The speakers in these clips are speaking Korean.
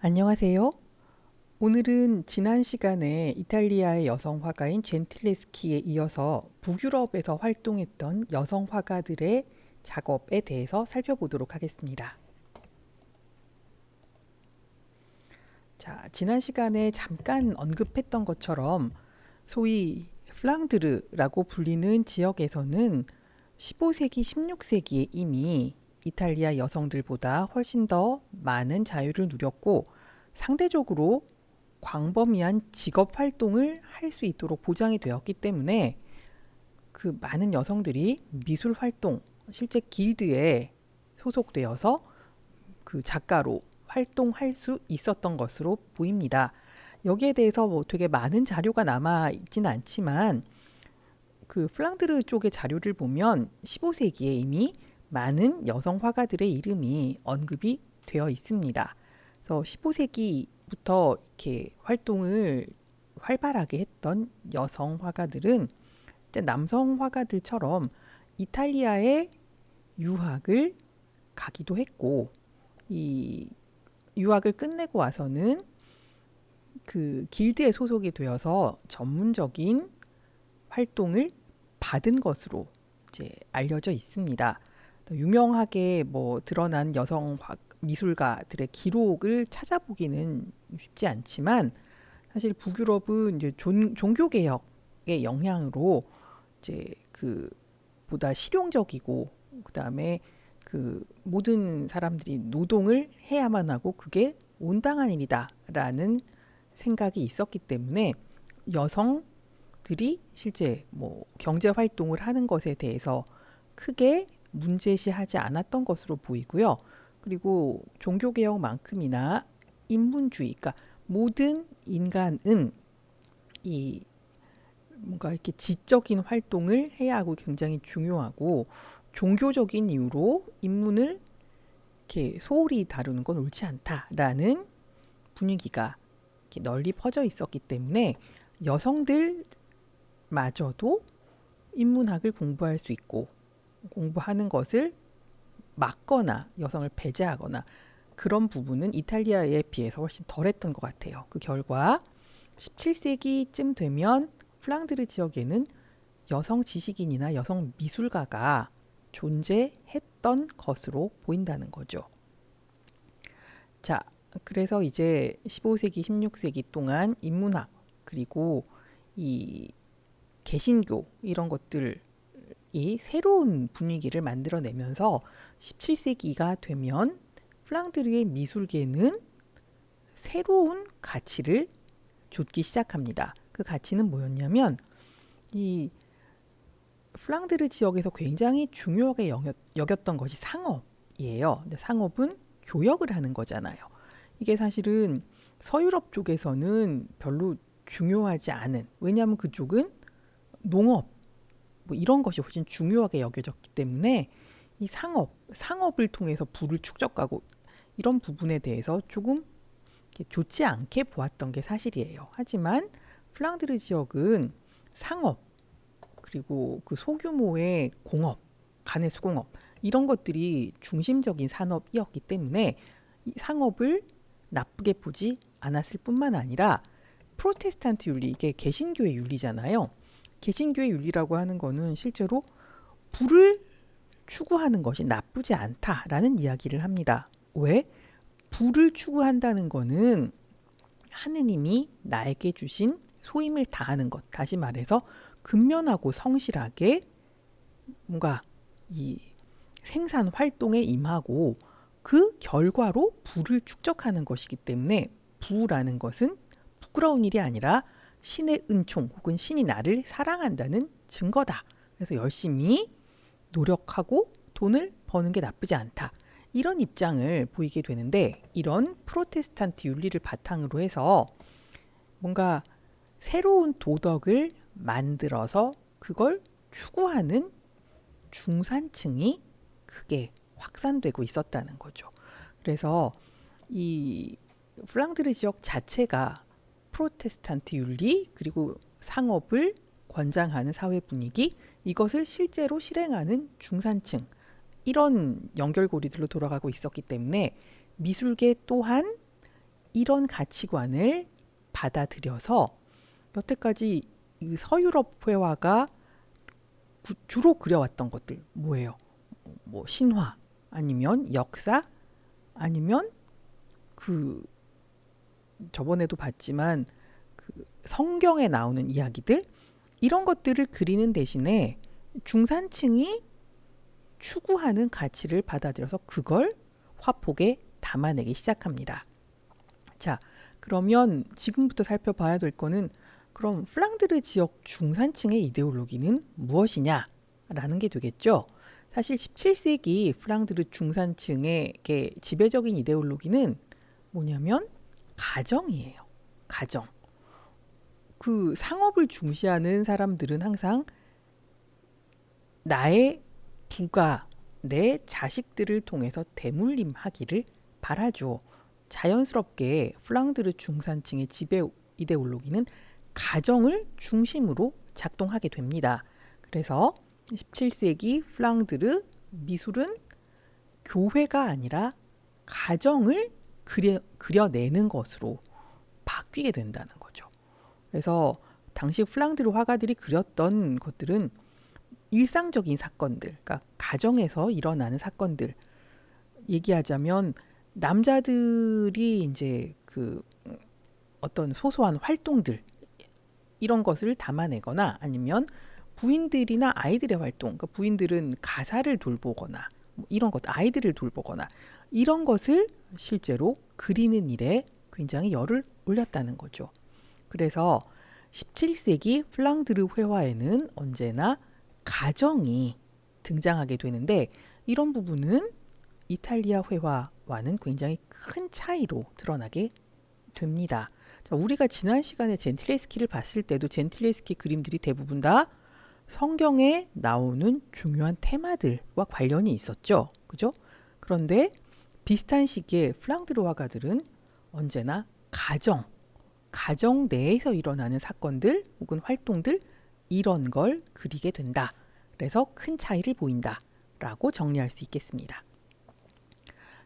안녕하세요. 오늘은 지난 시간에 이탈리아의 여성 화가인 젠틸레스키에 이어서 북유럽에서 활동했던 여성 화가들의 작업에 대해서 살펴보도록 하겠습니다. 자, 지난 시간에 잠깐 언급했던 것처럼 소위 플랑드르라고 불리는 지역에서는 15세기, 16세기에 이미 이탈리아 여성들보다 훨씬 더 많은 자유를 누렸고 상대적으로 광범위한 직업 활동을 할 수 있도록 보장이 되었기 때문에 그 많은 여성들이 미술 활동, 실제 길드에 소속되어서 그 작가로 활동할 수 있었던 것으로 보입니다. 여기에 대해서 뭐 되게 많은 자료가 남아 있지는 않지만 그 플랑드르 쪽의 자료를 보면 15세기에 이미 많은 여성 화가들의 이름이 언급이 되어 있습니다. 그래서 15세기부터 이렇게 활동을 활발하게 했던 여성 화가들은 남성 화가들처럼 이탈리아에 유학을 가기도 했고, 이 유학을 끝내고 와서는 그 길드에 소속이 되어서 전문적인 활동을 받은 것으로 이제 알려져 있습니다. 유명하게 뭐 드러난 여성 미술가들의 기록을 찾아보기는 쉽지 않지만 사실 북유럽은 이제 종교 개혁의 영향으로 이제 그 보다 실용적이고 그다음에 그 모든 사람들이 노동을 해야만 하고 그게 온당한 일이다라는 생각이 있었기 때문에 여성들이 실제 뭐 경제 활동을 하는 것에 대해서 크게 문제시하지 않았던 것으로 보이고요. 그리고 종교개혁만큼이나 인문주의, 그러니까 모든 인간은 이 뭔가 이렇게 지적인 활동을 해야 하고 굉장히 중요하고 종교적인 이유로 인문을 이렇게 소홀히 다루는 건 옳지 않다라는 분위기가 이렇게 널리 퍼져 있었기 때문에 여성들마저도 인문학을 공부할 수 있고 공부하는 것을 막거나 여성을 배제하거나 그런 부분은 이탈리아에 비해서 훨씬 덜했던 것 같아요. 그 결과 17세기쯤 되면 플랑드르 지역에는 여성 지식인이나 여성 미술가가 존재했던 것으로 보인다는 거죠. 자, 그래서 이제 15세기, 16세기 동안 인문학 그리고 이 개신교 이런 것들이 새로운 분위기를 만들어내면서 17세기가 되면 플랑드르의 미술계는 새로운 가치를 좇기 시작합니다. 그 가치는 뭐였냐면 이 플랑드르 지역에서 굉장히 중요하게 여겼던 것이 상업이에요. 상업은 교역을 하는 거잖아요. 이게 사실은 서유럽 쪽에서는 별로 중요하지 않은, 왜냐하면 그쪽은 농업 뭐 이런 것이 훨씬 중요하게 여겨졌기 때문에 이 상업을 통해서 부를 축적하고 이런 부분에 대해서 조금 좋지 않게 보았던 게 사실이에요. 하지만 플랑드르 지역은 상업 그리고 그 소규모의 공업, 가내 수공업 이런 것들이 중심적인 산업이었기 때문에 이 상업을 나쁘게 보지 않았을 뿐만 아니라 프로테스탄트 윤리, 이게 개신교의 윤리잖아요. 개신교의 윤리라고 하는 거는 실제로 부를 추구하는 것이 나쁘지 않다라는 이야기를 합니다. 왜? 부를 추구한다는 거는 하느님이 나에게 주신 소임을 다하는 것, 다시 말해서 근면하고 성실하게 뭔가 이 생산 활동에 임하고 그 결과로 부를 축적하는 것이기 때문에 부라는 것은 부끄러운 일이 아니라 신의 은총 혹은 신이 나를 사랑한다는 증거다. 그래서 열심히 노력하고 돈을 버는 게 나쁘지 않다. 이런 입장을 보이게 되는데 이런 프로테스탄트 윤리를 바탕으로 해서 뭔가 새로운 도덕을 만들어서 그걸 추구하는 중산층이 크게 확산되고 있었다는 거죠. 그래서 이 플랑드르 지역 자체가 프로테스탄트 윤리 그리고 상업을 권장하는 사회 분위기 이것을 실제로 실행하는 중산층 이런 연결고리들로 돌아가고 있었기 때문에 미술계 또한 이런 가치관을 받아들여서 여태까지 이 서유럽 회화가 주로 그려왔던 것들 뭐예요? 뭐 신화 아니면 역사 아니면 그 저번에도 봤지만 그 성경에 나오는 이야기들 이런 것들을 그리는 대신에 중산층이 추구하는 가치를 받아들여서 그걸 화폭에 담아내기 시작합니다. 자, 그러면 지금부터 살펴봐야 될 거는 그럼 플랑드르 지역 중산층의 이데올로기는 무엇이냐라는 게 되겠죠. 사실 17세기 플랑드르 중산층의 지배적인 이데올로기는 뭐냐면 가정이에요. 가정. 그 상업을 중시하는 사람들은 항상 나의 부가 내 자식들을 통해서 대물림하기를 바라죠. 자연스럽게 플랑드르 중산층의 지배 이데올로기는 가정을 중심으로 작동하게 됩니다. 그래서 17세기 플랑드르 미술은 교회가 아니라 가정을 그려내는 것으로 바뀌게 된다는 거죠. 그래서 당시 플랑드르 화가들이 그렸던 것들은 일상적인 사건들, 그러니까 가정에서 일어나는 사건들 얘기하자면 남자들이 이제 그 어떤 소소한 활동들 이런 것을 담아내거나 아니면 부인들이나 아이들의 활동, 그러니까 부인들은 가사를 돌보거나 뭐 이런 것, 아이들을 돌보거나 이런 것을 실제로 그리는 일에 굉장히 열을 올렸다는 거죠. 그래서 17세기 플랑드르 회화에는 언제나 가정이 등장하게 되는데 이런 부분은 이탈리아 회화와는 굉장히 큰 차이로 드러나게 됩니다. 자, 우리가 지난 시간에 젠틸레스키를 봤을 때도 젠틸레스키 그림들이 대부분 다 성경에 나오는 중요한 테마들과 관련이 있었죠. 그죠? 그런데 비슷한 시기에 플랑드르 화가들은 언제나 가정 내에서 일어나는 사건들 혹은 활동들 이런 걸 그리게 된다. 그래서 큰 차이를 보인다. 라고 정리할 수 있겠습니다.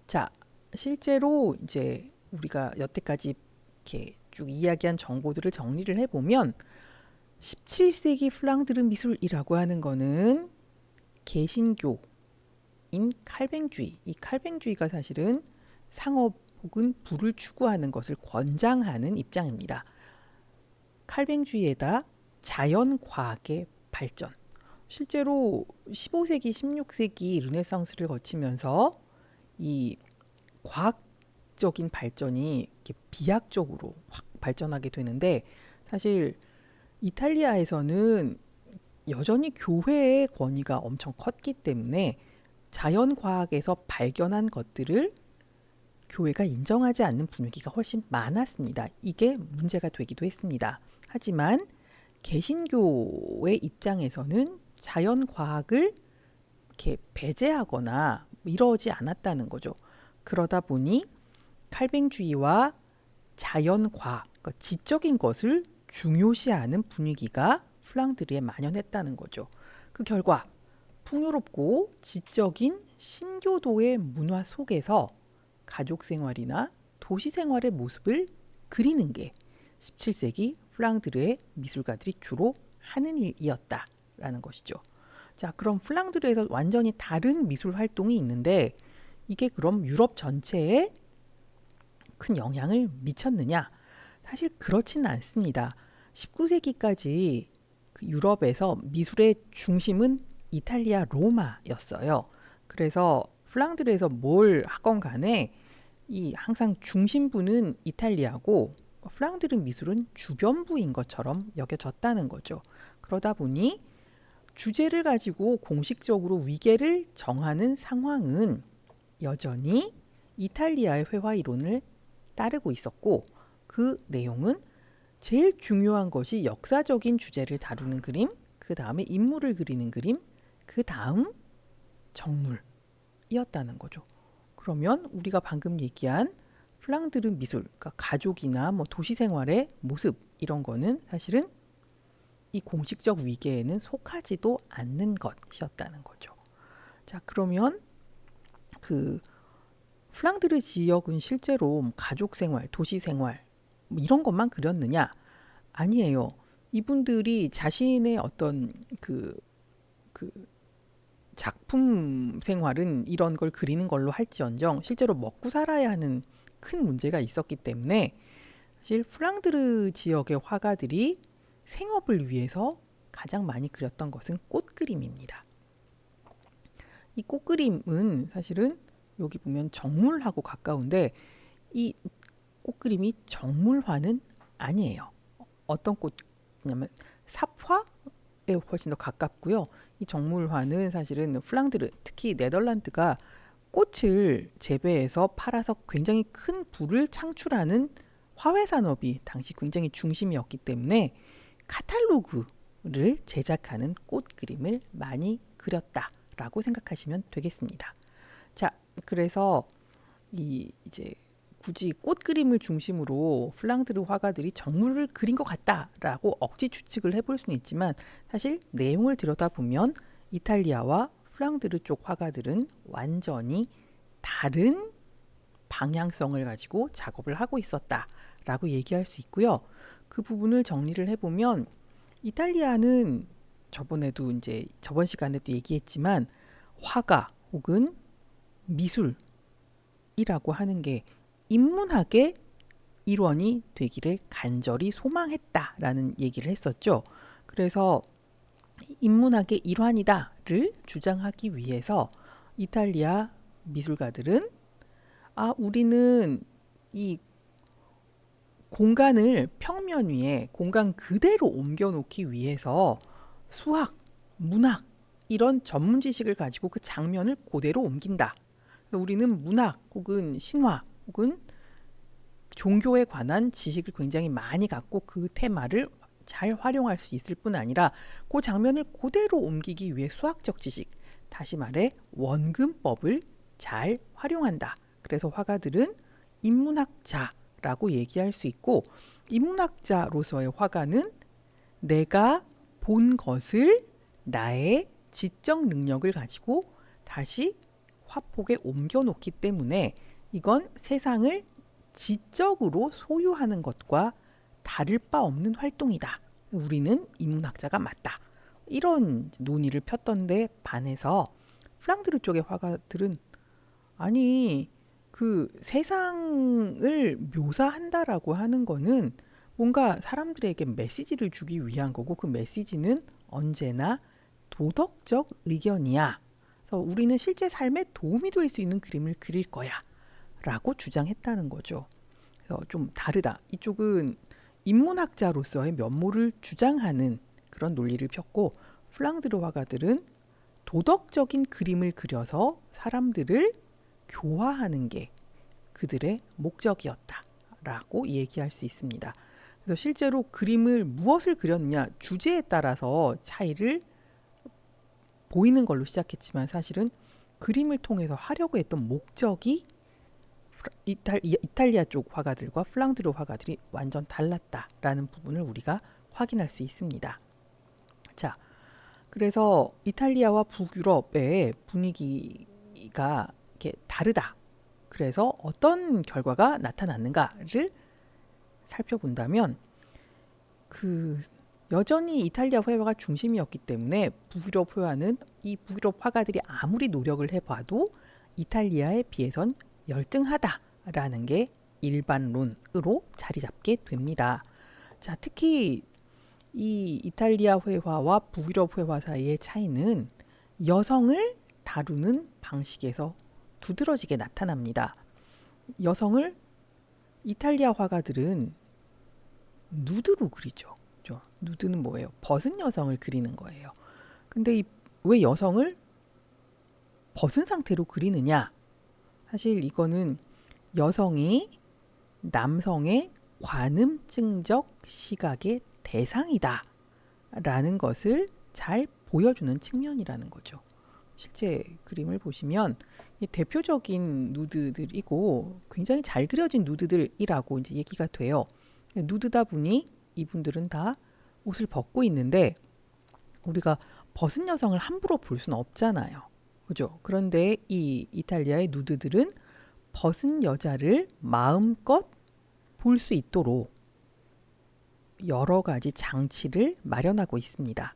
자, 실제로 이제 우리가 여태까지 이렇게 쭉 이야기한 정보들을 정리를 해보면 17세기 플랑드르 미술이라고 하는 거는 개신교인 칼뱅주의, 이 칼뱅주의가 사실은 상업 혹은 부를 추구하는 것을 권장하는 입장입니다. 칼뱅주의에다 자연과학의 발전, 실제로 15세기, 16세기 르네상스를 거치면서 이 과학적인 발전이 이렇게 비약적으로 확 발전하게 되는데 사실 이탈리아에서는 여전히 교회의 권위가 엄청 컸기 때문에 자연과학에서 발견한 것들을 교회가 인정하지 않는 분위기가 훨씬 많았습니다. 이게 문제가 되기도 했습니다. 하지만 개신교의 입장에서는 자연과학을 이렇게 배제하거나 이러지 않았다는 거죠. 그러다 보니 칼뱅주의와 자연과학, 그러니까 지적인 것을 중요시하는 분위기가 플랑드르에 만연했다는 거죠. 그 결과 풍요롭고 지적인 신교도의 문화 속에서 가족 생활이나 도시 생활의 모습을 그리는 게 17세기 플랑드르의 미술가들이 주로 하는 일이었다라는 것이죠. 자, 그럼 플랑드르에서 완전히 다른 미술 활동이 있는데 이게 그럼 유럽 전체에 큰 영향을 미쳤느냐? 사실 그렇지는 않습니다. 19세기까지 그 유럽에서 미술의 중심은 이탈리아 로마였어요. 그래서 플랑드르에서 뭘 하건 간에 이 항상 중심부는 이탈리아고 플랑드르 미술은 주변부인 것처럼 여겨졌다는 거죠. 그러다 보니 주제를 가지고 공식적으로 위계를 정하는 상황은 여전히 이탈리아의 회화 이론을 따르고 있었고 그 내용은 제일 중요한 것이 역사적인 주제를 다루는 그림, 그 다음에 인물을 그리는 그림, 그 다음 정물이었다는 거죠. 그러면 우리가 방금 얘기한 플랑드르 미술, 그러니까 가족이나 뭐 도시 생활의 모습 이런 거는 사실은 이 공식적 위계에는 속하지도 않는 것이었다는 거죠. 자, 그러면 그 플랑드르 지역은 실제로 가족 생활, 도시 생활 뭐 이런 것만 그렸느냐? 아니에요. 이분들이 자신의 어떤 그 작품 생활은 이런 걸 그리는 걸로 할지언정 실제로 먹고 살아야 하는 큰 문제가 있었기 때문에 사실 플랑드르 지역의 화가들이 생업을 위해서 가장 많이 그렸던 것은 꽃그림입니다. 이 꽃그림은 사실은 여기 보면 정물하고 가까운데 이 꽃그림이 정물화는 아니에요. 어떤 꽃이냐면 삽화에 훨씬 더 가깝고요. 이 정물화는 사실은 플랑드르, 특히 네덜란드가 꽃을 재배해서 팔아서 굉장히 큰 부를 창출하는 화훼 산업이 당시 굉장히 중심이었기 때문에 카탈로그를 제작하는 꽃 그림을 많이 그렸다라고 생각하시면 되겠습니다. 자, 그래서 이제 굳이 꽃 그림을 중심으로 플랑드르 화가들이 정물을 그린 것 같다라고 억지 추측을 해볼 수는 있지만 사실 내용을 들여다보면 이탈리아와 플랑드르 쪽 화가들은 완전히 다른 방향성을 가지고 작업을 하고 있었다라고 얘기할 수 있고요. 그 부분을 정리를 해보면 이탈리아는 저번에도 이제 저번 시간에도 얘기했지만 화가 혹은 미술이라고 하는 게 인문학의 일원이 되기를 간절히 소망했다라는 얘기를 했었죠. 그래서 인문학의 일환이다를 주장하기 위해서 이탈리아 미술가들은 우리는 이 공간을 평면 위에 공간 그대로 옮겨 놓기 위해서 수학, 문학 이런 전문 지식을 가지고 그 장면을 그대로 옮긴다. 우리는 문학 혹은 신화 혹은 종교에 관한 지식을 굉장히 많이 갖고 그 테마를 잘 활용할 수 있을 뿐 아니라 그 장면을 그대로 옮기기 위해 수학적 지식, 다시 말해 원근법을 잘 활용한다. 그래서 화가들은 인문학자라고 얘기할 수 있고 인문학자로서의 화가는 내가 본 것을 나의 지적 능력을 가지고 다시 화폭에 옮겨놓기 때문에 이건 세상을 지적으로 소유하는 것과 다를 바 없는 활동이다. 우리는 인문학자가 맞다. 이런 논의를 폈던데 반해서 플랑드르 쪽의 화가들은 아니 그 세상을 묘사한다라고 하는 거는 뭔가 사람들에게 메시지를 주기 위한 거고 그 메시지는 언제나 도덕적 의견이야. 그래서 우리는 실제 삶에 도움이 될 수 있는 그림을 그릴 거야. 라고 주장했다는 거죠. 그래서 좀 다르다. 이쪽은 인문학자로서의 면모를 주장하는 그런 논리를 폈고 플랑드르 화가들은 도덕적인 그림을 그려서 사람들을 교화하는 게 그들의 목적이었다라고 얘기할 수 있습니다. 그래서 실제로 그림을 무엇을 그렸느냐 주제에 따라서 차이를 보이는 걸로 시작했지만 사실은 그림을 통해서 하려고 했던 목적이 이탈리아 쪽 화가들과 플랑드르 화가들이 완전 달랐다라는 부분을 우리가 확인할 수 있습니다. 자, 그래서 이탈리아와 북유럽의 분위기가 이렇게 다르다. 그래서 어떤 결과가 나타났는가를 살펴본다면 여전히 이탈리아 회화가 중심이었기 때문에 북유럽 회화는 이 북유럽 화가들이 아무리 노력을 해봐도 이탈리아에 비해선 열등하다라는 게 일반론으로 자리 잡게 됩니다. 자, 특히 이 이탈리아 회화와 북유럽 회화 사이의 차이는 여성을 다루는 방식에서 두드러지게 나타납니다. 여성을 이탈리아 화가들은 누드로 그리죠. 누드는 뭐예요? 벗은 여성을 그리는 거예요. 근데 왜 여성을 벗은 상태로 그리느냐? 사실 이거는 여성이 남성의 관음증적 시각의 대상이다 라는 것을 잘 보여주는 측면이라는 거죠. 실제 그림을 보시면 대표적인 누드들이고 굉장히 잘 그려진 누드들이라고 이제 얘기가 돼요. 누드다 보니 이분들은 다 옷을 벗고 있는데 우리가 벗은 여성을 함부로 볼 수는 없잖아요. 그죠? 그런데 이 이탈리아의 누드들은 벗은 여자를 마음껏 볼 수 있도록 여러 가지 장치를 마련하고 있습니다.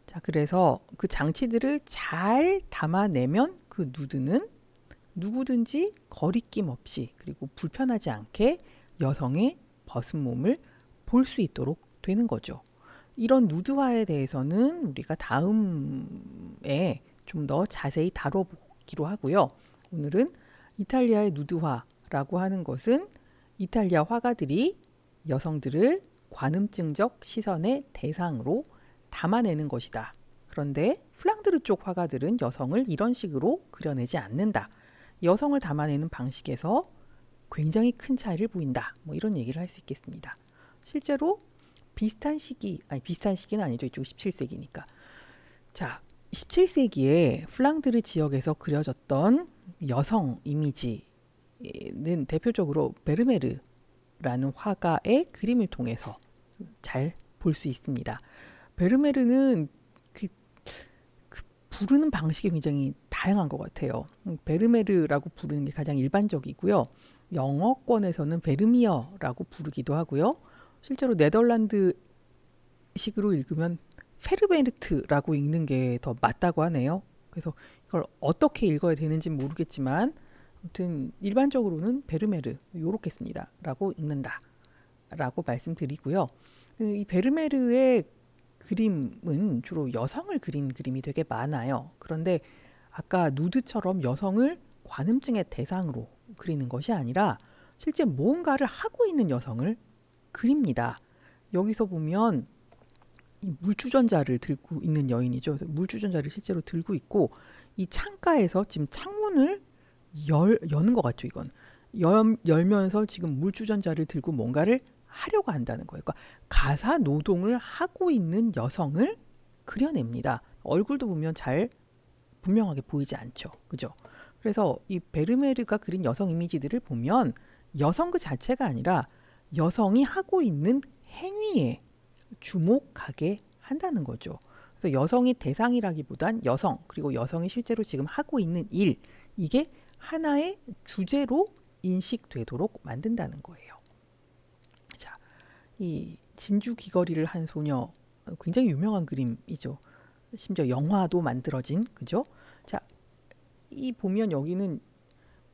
자, 그래서 그 장치들을 잘 담아내면 그 누드는 누구든지 거리낌 없이 그리고 불편하지 않게 여성의 벗은 몸을 볼 수 있도록 되는 거죠. 이런 누드화에 대해서는 우리가 다음에 좀 더 자세히 다뤄보기로 하고요. 오늘은 이탈리아의 누드화라고 하는 것은 이탈리아 화가들이 여성들을 관음증적 시선의 대상으로 담아내는 것이다. 그런데 플랑드르 쪽 화가들은 여성을 이런 식으로 그려내지 않는다. 여성을 담아내는 방식에서 굉장히 큰 차이를 보인다. 뭐 이런 얘기를 할 수 있겠습니다. 실제로 비슷한 시기는 아니죠. 이쪽 17세기니까. 자, 17세기에 플랑드르 지역에서 그려졌던 여성 이미지는 대표적으로 베르메르라는 화가의 그림을 통해서 잘 볼 수 있습니다. 베르메르는 그 부르는 방식이 굉장히 다양한 것 같아요. 베르메르라고 부르는 게 가장 일반적이고요. 영어권에서는 베르미어라고 부르기도 하고요. 실제로 네덜란드 식으로 읽으면 페르베르트라고 읽는 게 더 맞다고 하네요. 그래서 이걸 어떻게 읽어야 되는지 모르겠지만 아무튼 일반적으로는 베르메르 요렇게 씁니다. 라고 읽는다. 라고 말씀드리고요. 이 베르메르의 그림은 주로 여성을 그린 그림이 되게 많아요. 그런데 아까 누드처럼 여성을 관음증의 대상으로 그리는 것이 아니라 실제 무언가를 하고 있는 여성을 그립니다. 여기서 보면 이 물주전자를 들고 있는 여인이죠. 그래서 물주전자를 실제로 들고 있고 이 창가에서 지금 창문을 여는 것 같죠. 이건 열면서 지금 물주전자를 들고 뭔가를 하려고 한다는 거예요. 그러니까 가사 노동을 하고 있는 여성을 그려냅니다. 얼굴도 보면 잘 분명하게 보이지 않죠. 그죠? 그래서 이 베르메르가 그린 여성 이미지들을 보면 여성 그 자체가 아니라 여성이 하고 있는 행위에 주목하게 한다는 거죠. 그래서 여성이 대상이라기보단 여성 그리고 여성이 실제로 지금 하고 있는 일 이게 하나의 주제로 인식되도록 만든다는 거예요. 자, 이 진주 귀걸이를 한 소녀 굉장히 유명한 그림이죠. 심지어 영화도 만들어진 그죠? 자, 이 보면 여기는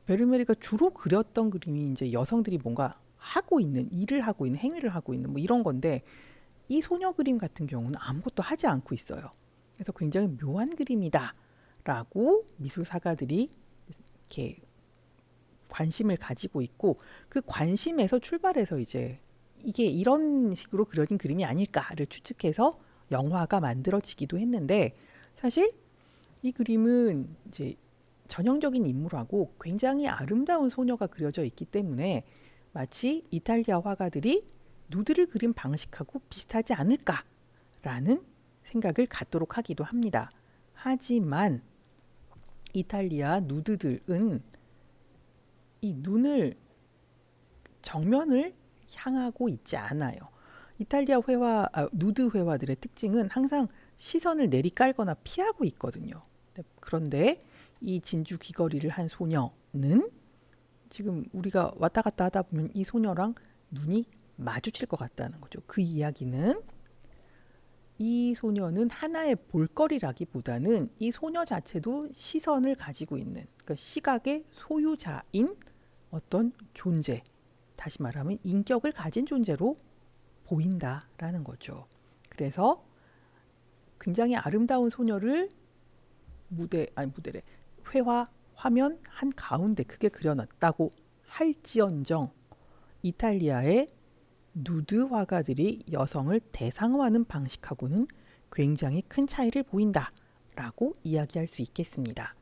베르메르가 주로 그렸던 그림이 이제 여성들이 뭔가 하고 있는 일을 하고 있는 행위를 하고 있는 뭐 이런 건데 이 소녀 그림 같은 경우는 아무것도 하지 않고 있어요. 그래서 굉장히 묘한 그림이다라고 미술사가들이 이렇게 관심을 가지고 있고 그 관심에서 출발해서 이제 이게 이런 식으로 그려진 그림이 아닐까를 추측해서 영화가 만들어지기도 했는데 사실 이 그림은 이제 전형적인 인물하고 굉장히 아름다운 소녀가 그려져 있기 때문에 마치 이탈리아 화가들이 누드를 그린 방식하고 비슷하지 않을까라는 생각을 갖도록 하기도 합니다. 하지만 이탈리아 누드들은 이 눈을 정면을 향하고 있지 않아요. 이탈리아 누드 회화들의 특징은 항상 시선을 내리깔거나 피하고 있거든요. 그런데 이 진주 귀걸이를 한 소녀는 지금 우리가 왔다 갔다 하다 보면 이 소녀랑 눈이 마주칠 것 같다는 거죠. 그 이야기는 이 소녀는 하나의 볼거리라기보다는 이 소녀 자체도 시선을 가지고 있는 그러니까 시각의 소유자인 어떤 존재, 다시 말하면 인격을 가진 존재로 보인다라는 거죠. 그래서 굉장히 아름다운 소녀를 회화 화면 한 가운데 크게 그려놨다고 할지언정 이탈리아의 누드 화가들이 여성을 대상화하는 방식하고는 굉장히 큰 차이를 보인다라고 이야기할 수 있겠습니다.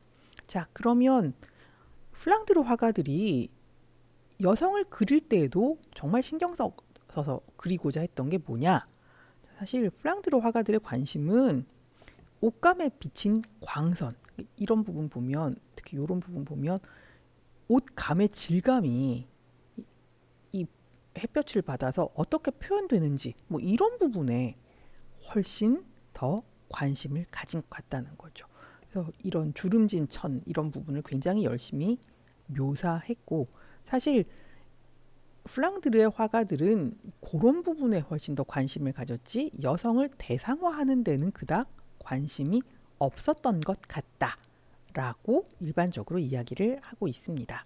자, 그러면 플랑드르 화가들이 여성을 그릴 때에도 정말 신경 써서 그리고자 했던 게 뭐냐? 사실 플랑드르 화가들의 관심은 옷감에 비친 광선 이런 부분 보면 특히 이런 부분 보면 옷감의 질감이 이 햇볕을 받아서 어떻게 표현되는지 뭐 이런 부분에 훨씬 더 관심을 가진 것 같다는 거죠. 그래서 이런 주름진 천 이런 부분을 굉장히 열심히 묘사했고, 사실 플랑드르의 화가들은 그런 부분에 훨씬 더 관심을 가졌지 여성을 대상화하는 데는 그닥 관심이 없었던 것 같다라고 일반적으로 이야기를 하고 있습니다.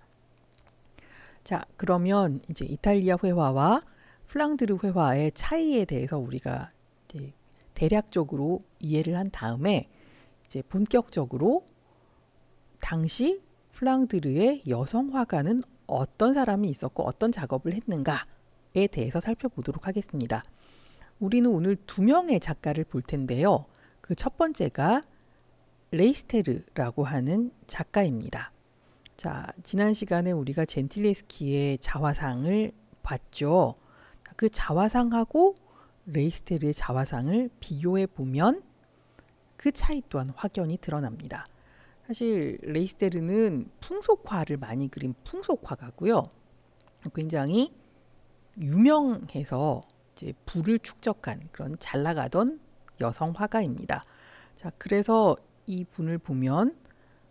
자, 그러면 이제 이탈리아 회화와 플랑드르 회화의 차이에 대해서 우리가 이제 대략적으로 이해를 한 다음에 이제 본격적으로 당시 플랑드르의 여성 화가는 어떤 사람이 있었고 어떤 작업을 했는가에 대해서 살펴보도록 하겠습니다. 우리는 오늘 두 명의 작가를 볼 텐데요. 그 첫 번째가 레이스테르라고 하는 작가입니다. 자, 지난 시간에 우리가 젠틸레스키의 자화상을 봤죠. 그 자화상하고 레이스테르의 자화상을 비교해 보면 그 차이 또한 확연히 드러납니다. 사실 레이스테르는 풍속화를 많이 그린 풍속화가고요. 굉장히 유명해서 이제 부를 축적한 그런 잘 나가던 여성 화가입니다. 자, 그래서 이 분을 보면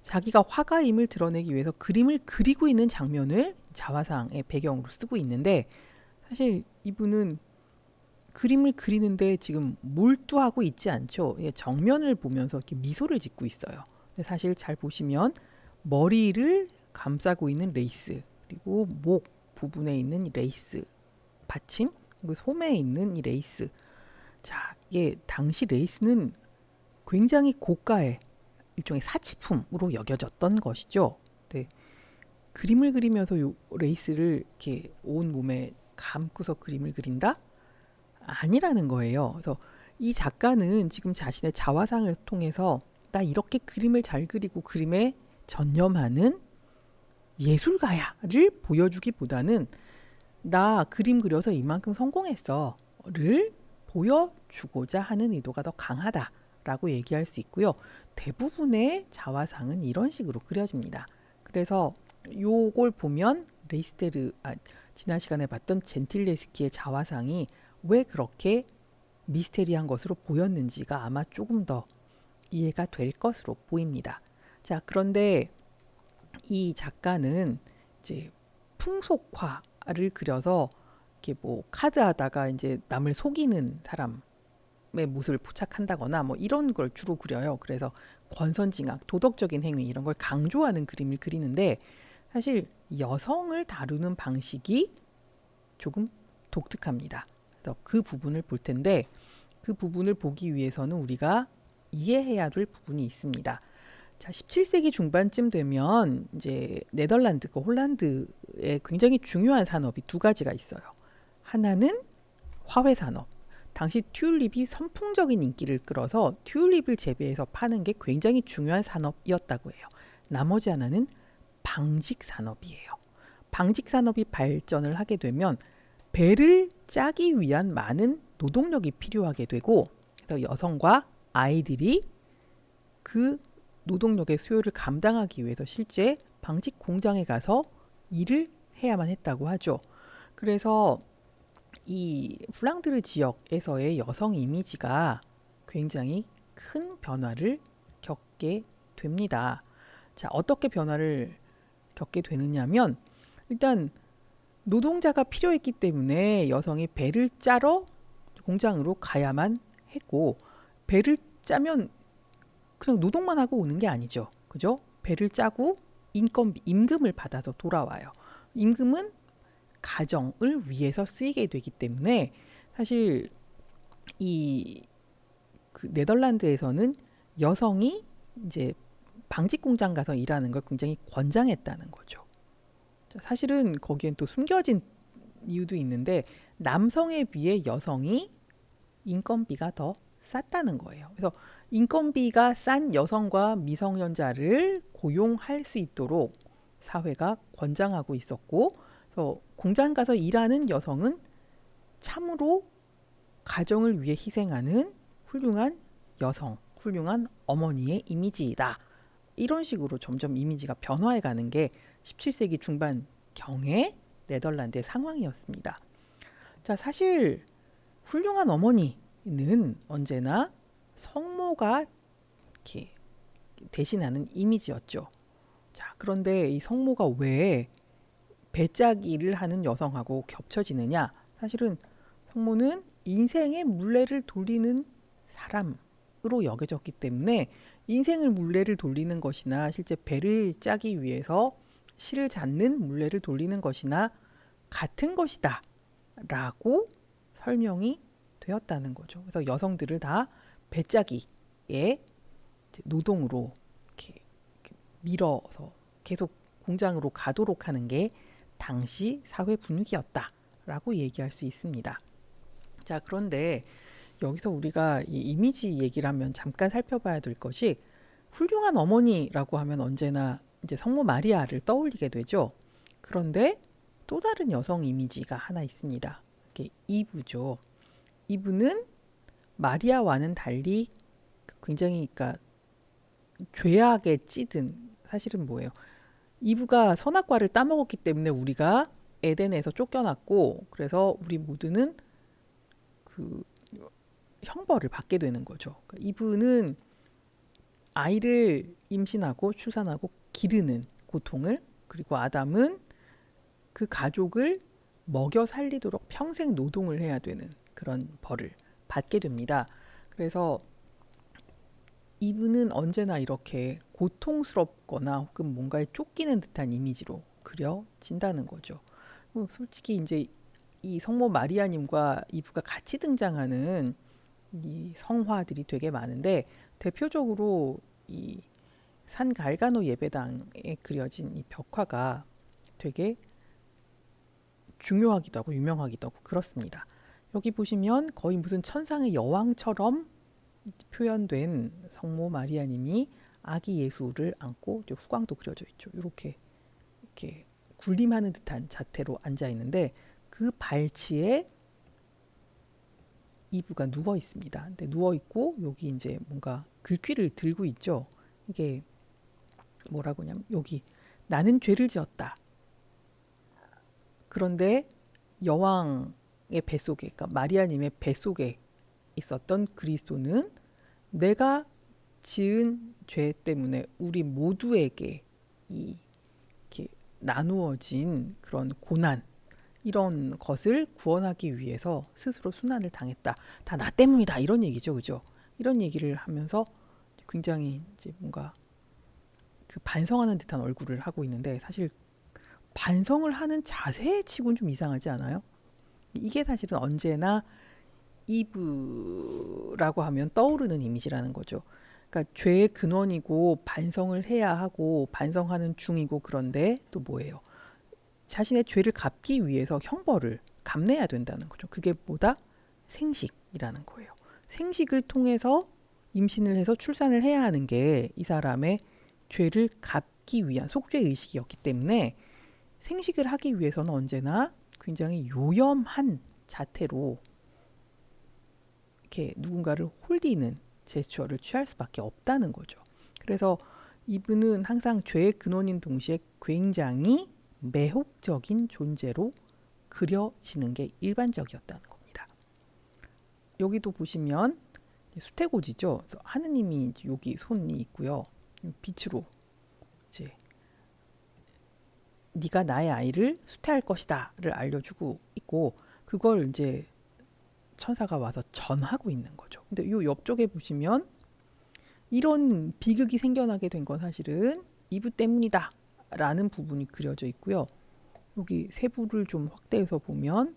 자기가 화가임을 드러내기 위해서 그림을 그리고 있는 장면을 자화상의 배경으로 쓰고 있는데, 사실 이분은 그림을 그리는데 지금 몰두하고 있지 않죠. 정면을 보면서 이렇게 미소를 짓고 있어요. 근데 사실 잘 보시면 머리를 감싸고 있는 레이스, 그리고 목 부분에 있는 이 레이스 받침, 그리고 소매에 있는 이 레이스. 자, 이게 당시 레이스는 굉장히 고가의 일종의 사치품으로 여겨졌던 것이죠. 네. 그림을 그리면서 요 레이스를 이렇게 온 몸에 감고서 그림을 그린다? 아니라는 거예요. 그래서 이 작가는 지금 자신의 자화상을 통해서 나 이렇게 그림을 잘 그리고 그림에 전념하는 예술가야를 보여주기보다는 나 그림 그려서 이만큼 성공했어를 보여주고자 하는 의도가 더 강하다라고 얘기할 수 있고요. 대부분의 자화상은 이런 식으로 그려집니다. 그래서 요걸 보면 지난 시간에 봤던 젠틸레스키의 자화상이 왜 그렇게 미스테리한 것으로 보였는지가 아마 조금 더 이해가 될 것으로 보입니다. 자, 그런데 이 작가는 이제 풍속화를 그려서 이렇게 뭐 카드하다가 이제 남을 속이는 사람의 모습을 포착한다거나 뭐 이런 걸 주로 그려요. 그래서 권선징악, 도덕적인 행위 이런 걸 강조하는 그림을 그리는데, 사실 여성을 다루는 방식이 조금 독특합니다. 그래서 그 부분을 볼 텐데, 그 부분을 보기 위해서는 우리가 이해해야 될 부분이 있습니다. 자, 17세기 중반쯤 되면 이제 네덜란드가 홀란드에 굉장히 중요한 산업이 두 가지가 있어요. 하나는 화훼 산업. 당시 튤립이 선풍적인 인기를 끌어서 튤립을 재배해서 파는 게 굉장히 중요한 산업이었다고 해요. 나머지 하나는 방직 산업이에요. 방직 산업이 발전을 하게 되면 배를 짜기 위한 많은 노동력이 필요하게 되고, 그래서 여성과 아이들이 그 노동력의 수요를 감당하기 위해서 실제 방직 공장에 가서 일을 해야만 했다고 하죠. 그래서 이 플랑드르 지역에서의 여성 이미지가 굉장히 큰 변화를 겪게 됩니다. 자, 어떻게 변화를 겪게 되느냐면, 일단 노동자가 필요했기 때문에 여성이 배를 짜러 공장으로 가야만 했고, 배를 짜면 그냥 노동만 하고 오는 게 아니죠. 그죠? 배를 짜고 임금을 받아서 돌아와요. 임금은 가정을 위해서 쓰이게 되기 때문에 사실 그 네덜란드에서는 여성이 이제 방직 공장 가서 일하는 걸 굉장히 권장했다는 거죠. 사실은 거기엔 또 숨겨진 이유도 있는데, 남성에 비해 여성이 인건비가 더 쌌다는 거예요. 그래서 인건비가 싼 여성과 미성년자를 고용할 수 있도록 사회가 권장하고 있었고, 그래서 공장 가서 일하는 여성은 참으로 가정을 위해 희생하는 훌륭한 여성, 훌륭한 어머니의 이미지이다. 이런 식으로 점점 이미지가 변화해 가는 게 17세기 중반경의 네덜란드의 상황이었습니다. 자, 사실 훌륭한 어머니는 언제나 성모가 이렇게 대신하는 이미지였죠. 자, 그런데 이 성모가 왜 배짜기를 하는 여성하고 겹쳐지느냐? 사실은 성모는 인생의 물레를 돌리는 사람으로 여겨졌기 때문에 인생을 물레를 돌리는 것이나 실제 배를 짜기 위해서 실을 잡는 물레를 돌리는 것이나 같은 것이다 라고 설명이 되었다는 거죠. 그래서 여성들을 다 배짜기의 노동으로 이렇게 밀어서 계속 공장으로 가도록 하는 게 당시 사회 분위기였다라고 얘기할 수 있습니다. 자, 그런데 여기서 우리가 이 이미지 얘기를 하면 잠깐 살펴봐야 될 것이 훌륭한 어머니라고 하면 언제나 이제 성모 마리아를 떠올리게 되죠. 그런데 또 다른 여성 이미지가 하나 있습니다. 이게 이브죠. 이브는 마리아와는 달리 굉장히 그러니까 죄악에 찌든 사실은 뭐예요? 이브가 선악과를 따먹었기 때문에 우리가 에덴에서 쫓겨났고 그래서 우리 모두는 그 형벌을 받게 되는 거죠. 그러니까 이브는 아이를 임신하고 출산하고 기르는 고통을 그리고 아담은 그 가족을 먹여 살리도록 평생 노동을 해야 되는 그런 벌을 받게 됩니다. 그래서 이브는 언제나 이렇게 고통스럽거나 혹은 뭔가에 쫓기는 듯한 이미지로 그려진다는 거죠. 솔직히 이제 이 성모 마리아님과 이브가 같이 등장하는 이 성화들이 되게 많은데 대표적으로 이 산 갈가노 예배당에 그려진 이 벽화가 되게 중요하기도 하고 유명하기도 하고 그렇습니다. 여기 보시면 거의 무슨 천상의 여왕처럼 표현된 성모 마리아님이 아기 예수를 안고 후광도 그려져 있죠. 이렇게 군림하는 듯한 자태로 앉아 있는데 그 발치에 이브가 누워 있습니다. 근데 누워 있고 여기 이제 뭔가 글귀를 들고 있죠. 이게 뭐라고 하냐면 여기 나는 죄를 지었다. 그런데 여왕의 뱃속에, 그러니까 마리아님의 뱃속에 있었던 그리스도는 내가 지은 죄 때문에 우리 모두에게 이렇게 나누어진 그런 고난 이런 것을 구원하기 위해서 스스로 순환을 당했다. 다 나 때문이다. 이런 얘기죠. 그죠? 이런 얘기를 하면서 굉장히 이제 뭔가 그 반성하는 듯한 얼굴을 하고 있는데 사실 반성을 하는 자세 치고는 좀 이상하지 않아요? 이게 사실은 언제나 이브라고 하면 떠오르는 이미지라는 거죠. 그러니까 죄의 근원이고 반성을 해야 하고 반성하는 중이고 그런데 또 뭐예요? 자신의 죄를 갚기 위해서 형벌을 감내해야 된다는 거죠. 그게 뭐다? 생식이라는 거예요. 생식을 통해서 임신을 해서 출산을 해야 하는 게 이 사람의 죄를 갚기 위한 속죄 의식이었기 때문에 생식을 하기 위해서는 언제나 굉장히 요염한 자태로 이렇게 누군가를 홀리는 제스처를 취할 수밖에 없다는 거죠. 그래서 이분은 항상 죄의 근원인 동시에 굉장히 매혹적인 존재로 그려지는 게 일반적이었다는 겁니다. 여기도 보시면 수태고지죠. 그래서 하느님이 여기 손이 있고요. 빛으로 이제 네가 나의 아이를 수태할 것이다를 알려주고 있고 그걸 이제 천사가 와서 전하고 있는 거죠. 근데 이 옆쪽에 보시면 이런 비극이 생겨나게 된 건 사실은 이브 때문이다 라는 부분이 그려져 있고요. 여기 세부를 좀 확대해서 보면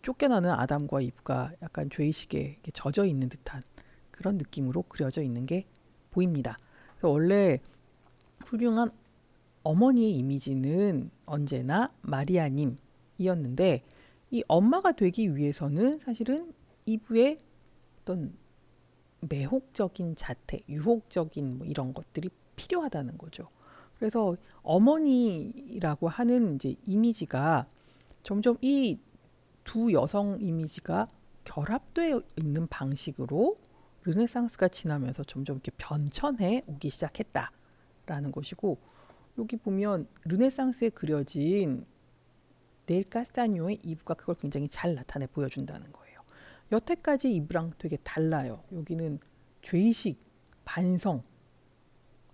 쫓겨나는 아담과 이브가 약간 죄의식에 젖어 있는 듯한 그런 느낌으로 그려져 있는 게 보입니다. 그래서 원래 훌륭한 어머니의 이미지는 언제나 마리아님이었는데 이 엄마가 되기 위해서는 사실은 이브의 어떤 매혹적인 자태, 유혹적인 뭐 이런 것들이 필요하다는 거죠. 그래서 어머니라고 하는 이제 이미지가 점점 이 두 여성 이미지가 결합되어 있는 방식으로 르네상스가 지나면서 점점 이렇게 변천해 오기 시작했다라는 것이고 여기 보면 르네상스에 그려진 넬 카스타뇨의 이브가 그걸 굉장히 잘 나타내 보여준다는 거예요. 여태까지 이브랑 되게 달라요. 여기는 죄의식, 반성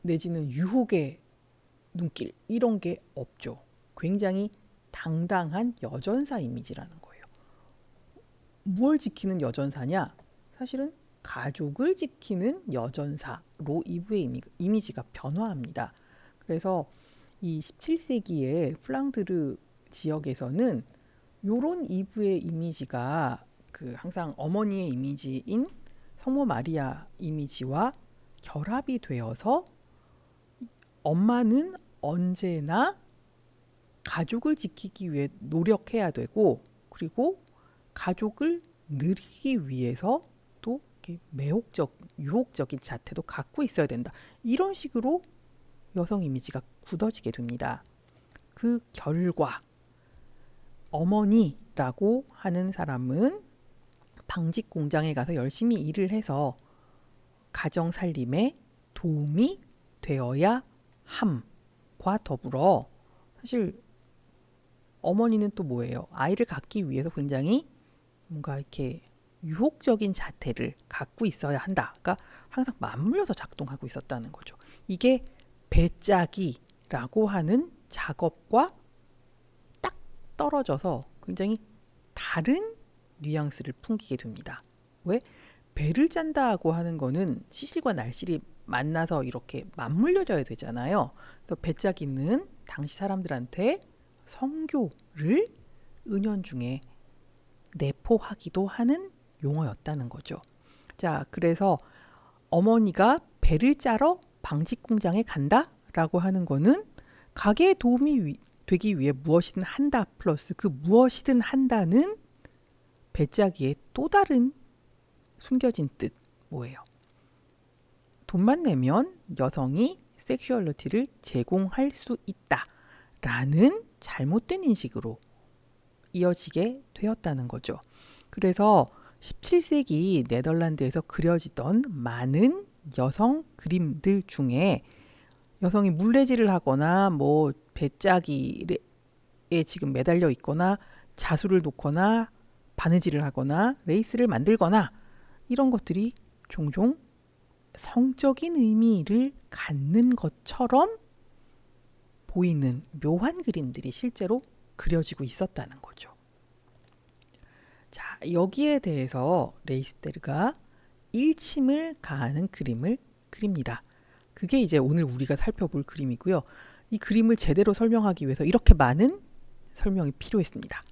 내지는 유혹에 눈길 이런 게 없죠. 굉장히 당당한 여전사 이미지라는 거예요. 무엇을 지키는 여전사냐? 사실은 가족을 지키는 여전사로 이브의 이미지가 변화합니다. 그래서 이 17세기의 플랑드르 지역에서는 요런 이브의 이미지가 그 항상 어머니의 이미지인 성모 마리아 이미지와 결합이 되어서 엄마는 언제나 가족을 지키기 위해 노력해야 되고, 그리고 가족을 누리기 위해서 또 이렇게 유혹적인 자태도 갖고 있어야 된다. 이런 식으로 여성 이미지가 굳어지게 됩니다. 그 결과 어머니라고 하는 사람은 방직 공장에 가서 열심히 일을 해서 가정 살림에 도움이 되어야 함과 더불어 사실 어머니는 또 뭐예요? 아이를 갖기 위해서 굉장히 뭔가 이렇게 유혹적인 자태를 갖고 있어야 한다. 그러니까 항상 맞물려서 작동하고 있었다는 거죠. 이게 배짜기라고 하는 작업과 딱 떨어져서 굉장히 다른 뉘앙스를 풍기게 됩니다. 왜? 배를 짠다고 하는 거는 시실과 날실이 만나서 이렇게 맞물려져야 되잖아요. 그래서 배짜기는 당시 사람들한테 성교를 은연중에 내포하기도 하는 용어였다는 거죠. 자, 그래서 어머니가 배를 짜러 방직 공장에 간다라고 하는 거는 가게에 도움이 되기 위해 무엇이든 한다 플러스 그 무엇이든 한다는 배짜기의 또 다른 숨겨진 뜻 뭐예요? 돈만 내면 여성이 섹슈얼리티를 제공할 수 있다라는 잘못된 인식으로 이어지게 되었다는 거죠. 그래서 17세기 네덜란드에서 그려지던 많은 여성 그림들 중에 여성이 물레질을 하거나 뭐 배짜기에 지금 매달려 있거나 자수를 놓거나 바느질을 하거나 레이스를 만들거나 이런 것들이 종종 성적인 의미를 갖는 것처럼 보이는 묘한 그림들이 실제로 그려지고 있었다는 거죠. 자, 여기에 대해서 레이스테르가 일침을 가하는 그림을 그립니다. 그게 이제 오늘 우리가 살펴볼 그림이고요. 이 그림을 제대로 설명하기 위해서 이렇게 많은 설명이 필요했습니다.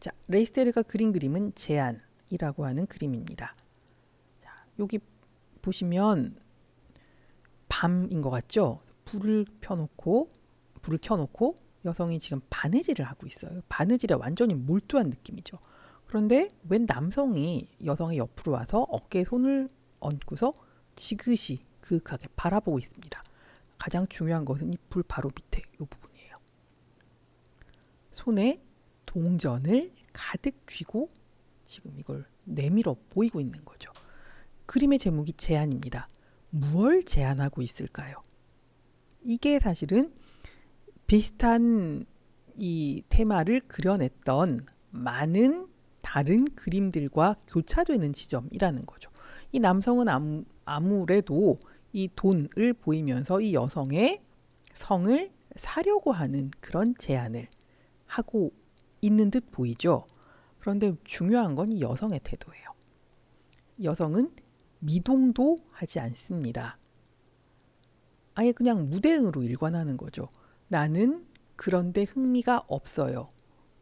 자, 레이스테르가 그린 그림은 제안이라고 하는 그림입니다. 자, 여기 보시면 밤인 것 같죠? 불을 켜놓고 여성이 지금 바느질을 하고 있어요. 바느질에 완전히 몰두한 느낌이죠. 그런데 웬 남성이 여성의 옆으로 와서 어깨에 손을 얹고서 지그시 그윽하게 바라보고 있습니다. 가장 중요한 것은 이 불 바로 밑에 이 부분이에요. 손에 동전을 가득 쥐고 지금 이걸 내밀어 보이고 있는 거죠. 그림의 제목이 제안입니다. 무엇을 제안하고 있을까요? 이게 사실은 비슷한 이 테마를 그려냈던 많은 다른 그림들과 교차되는 지점이라는 거죠. 이 남성은 아무래도 이 돈을 보이면서 이 여성의 성을 사려고 하는 그런 제안을 하고 있는 듯 보이죠. 그런데 중요한 건 이 여성의 태도예요. 여성은 미동도 하지 않습니다. 아예 그냥 무대응으로 일관하는 거죠. 나는 그런데 흥미가 없어요.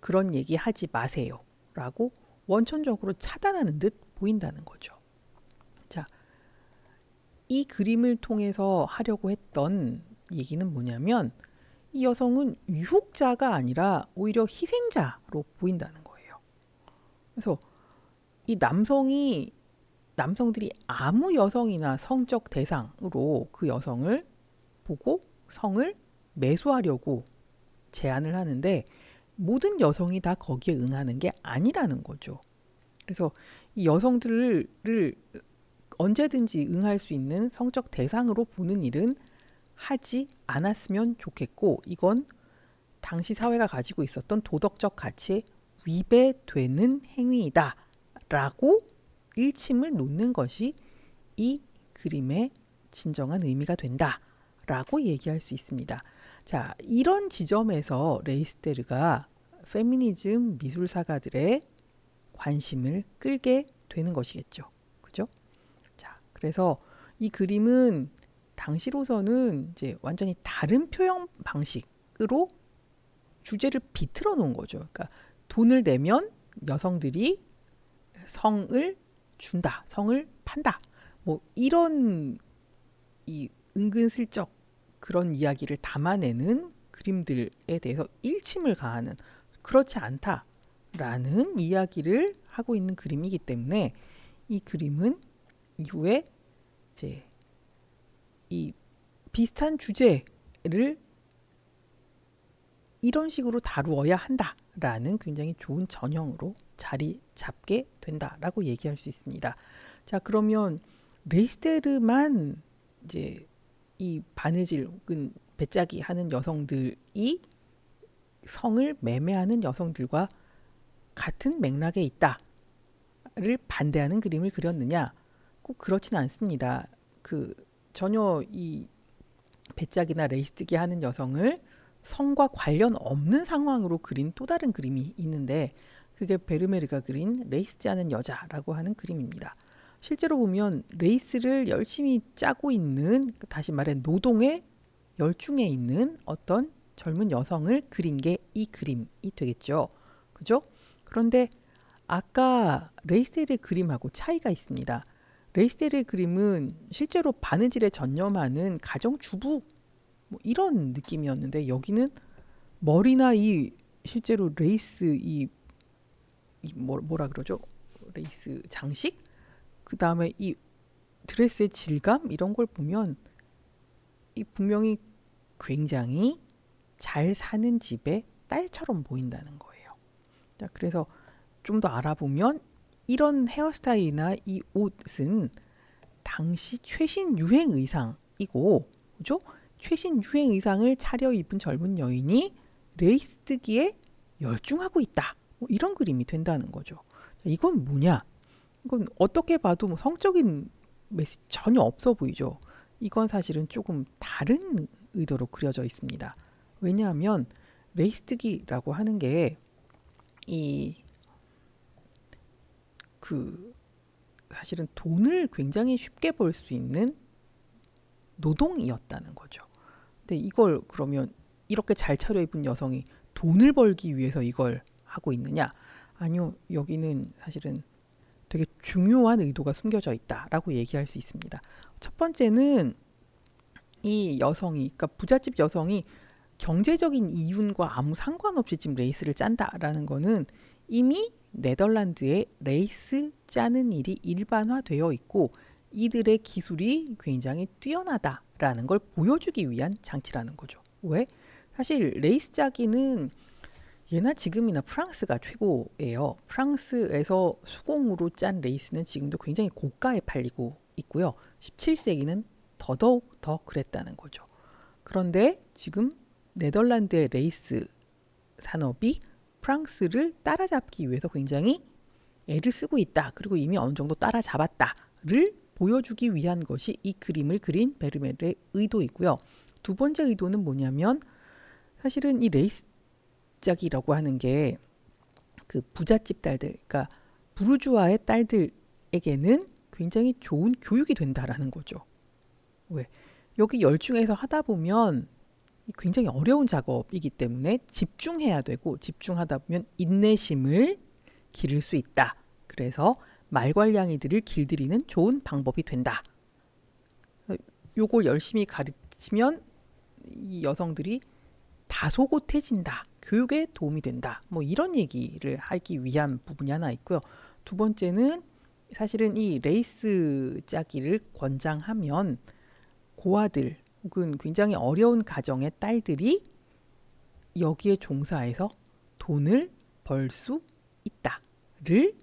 그런 얘기 하지 마세요. 라고 원천적으로 차단하는 듯 보인다는 거죠. 자, 이 그림을 통해서 하려고 했던 얘기는 뭐냐면 이 여성은 유혹자가 아니라 오히려 희생자로 보인다는 거예요. 그래서 이 남성들이 아무 여성이나 성적 대상으로 그 여성을 보고 성을 매수하려고 제안을 하는데 모든 여성이 다 거기에 응하는 게 아니라는 거죠. 그래서 이 여성들을 언제든지 응할 수 있는 성적 대상으로 보는 일은 하지 않았으면 좋겠고 이건 당시 사회가 가지고 있었던 도덕적 가치에 위배되는 행위이다 라고 일침을 놓는 것이 이 그림의 진정한 의미가 된다 라고 얘기할 수 있습니다. 자, 이런 지점에서 레이스테르가 페미니즘 미술사가들의 관심을 끌게 되는 것이겠죠. 그죠? 자, 그래서 이 그림은 당시로서는 이제 완전히 다른 표현 방식으로 주제를 비틀어 놓은 거죠. 그러니까 돈을 내면 여성들이 성을 준다, 성을 판다. 뭐 이런 이 은근슬쩍 그런 이야기를 담아내는 그림들에 대해서 일침을 가하는, 그렇지 않다라는 이야기를 하고 있는 그림이기 때문에 이 그림은 이후에 이제 이 비슷한 주제를 이런 식으로 다루어야 한다라는 굉장히 좋은 전형으로 자리 잡게 된다라고 얘기할 수 있습니다. 자, 그러면 레이스테르만 이제 이 바느질 혹은 배짜기 하는 여성들이 성을 매매하는 여성들과 같은 맥락에 있다를 반대하는 그림을 그렸느냐? 꼭 그렇지는 않습니다. 그 전혀 이 배짜기나 레이스뜨기 하는 여성을 성과 관련 없는 상황으로 그린 또 다른 그림이 있는데, 그게 베르메르가 그린 레이스지 않은 여자라고 하는 그림입니다. 실제로 보면 레이스를 열심히 짜고 있는, 다시 말해 노동에 열중해 있는 어떤 젊은 여성을 그린 게 이 그림이 되겠죠. 그죠? 그런데 아까 레이셀의 그림하고 차이가 있습니다. 레이셀의 그림은 실제로 바느질에 전념하는 가정주부 뭐 이런 느낌이었는데, 여기는 머리나 이 실제로 레이스 뭐라 그러죠? 레이스 장식? 그 다음에 이 드레스의 질감 이런 걸 보면 이 분명히 굉장히 잘 사는 집의 딸처럼 보인다는 거예요. 자, 그래서 좀 더 알아보면 이런 헤어스타일이나 이 옷은 당시 최신 유행 의상이고, 그죠? 최신 유행 의상을 차려입은 젊은 여인이 레이스뜨기에 열중하고 있다. 뭐 이런 그림이 된다는 거죠. 이건 뭐냐? 이건 어떻게 봐도 뭐 성적인 메시지 전혀 없어 보이죠. 이건 사실은 조금 다른 의도로 그려져 있습니다. 왜냐하면 레이스뜨기라고 하는 게 사실은 돈을 굉장히 쉽게 벌 수 있는 노동이었다는 거죠. 근데 이걸 그러면 이렇게 잘 차려입은 여성이 돈을 벌기 위해서 이걸 하고 있느냐? 아니요, 여기는 사실은 되게 중요한 의도가 숨겨져 있다라고 얘기할 수 있습니다. 첫 번째는 이 여성이, 그러니까 부잣집 여성이 경제적인 이윤과 아무 상관없이 지금 레이스를 짠다라는 거는 이미 네덜란드에 레이스 짜는 일이 일반화되어 있고 이들의 기술이 굉장히 뛰어나다라는 걸 보여주기 위한 장치라는 거죠. 왜? 사실 레이스 짜기는 예나 지금이나 프랑스가 최고예요. 프랑스에서 수공으로 짠 레이스는 지금도 굉장히 고가에 팔리고 있고요. 17세기는 더더욱 더 그랬다는 거죠. 그런데 지금 네덜란드의 레이스 산업이 프랑스를 따라잡기 위해서 굉장히 애를 쓰고 있다. 그리고 이미 어느 정도 따라잡았다를 보여주기 위한 것이 이 그림을 그린 베르메르의 의도이고요. 두 번째 의도는 뭐냐면, 사실은 이 레이스 짝이라고 하는 게 그 부잣집 딸들, 그러니까 부르주아의 딸들에게는 굉장히 좋은 교육이 된다라는 거죠. 왜? 여기 열중해서 하다 보면 굉장히 어려운 작업이기 때문에 집중해야 되고, 집중하다 보면 인내심을 기를 수 있다. 그래서 말괄량이들을 길들이는 좋은 방법이 된다. 요걸 열심히 가르치면 이 여성들이 다소곳해진다. 교육에 도움이 된다. 뭐 이런 얘기를 하기 위한 부분이 하나 있고요. 두 번째는 사실은 이 레이스 짜기를 권장하면 고아들 혹은 굉장히 어려운 가정의 딸들이 여기에 종사해서 돈을 벌 수 있다를